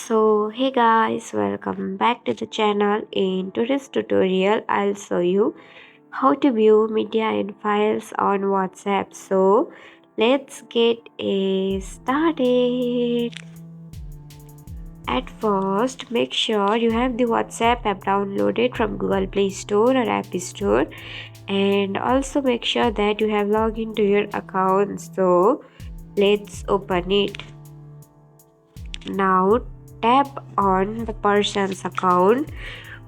So hey guys, welcome back to the channel. In today's tutorial I'll show you how to view media and files on WhatsApp. So let's get started. At first, make sure you have the WhatsApp app downloaded from Google Play Store or App Store, and also make sure that you have logged into your account. So let's open it. Now tap on the person's account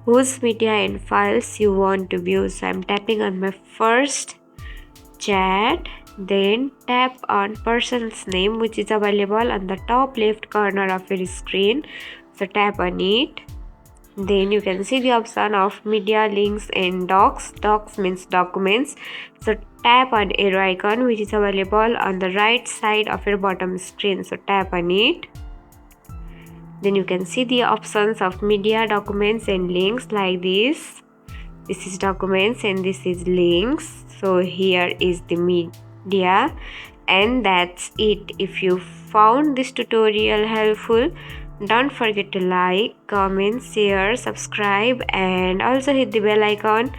whose media and files you want to view. So I'm tapping on my first chat, then tap on person's name which is available on the top left corner of your screen. So tap on it. Then you can see the option of media, links and docs. Docs means documents. So tap on arrow icon which is available on the right side of your bottom screen. So tap on it. Then you can see the options of media, documents and links like this. This is documents and this is links. So here is the media, and that's it. If you found this tutorial helpful, don't forget to like, comment, share, subscribe and also hit the bell icon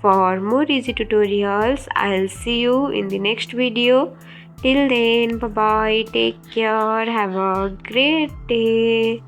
for more easy tutorials. I'll see you in the next video. Till then, bye bye, take care, have a great day.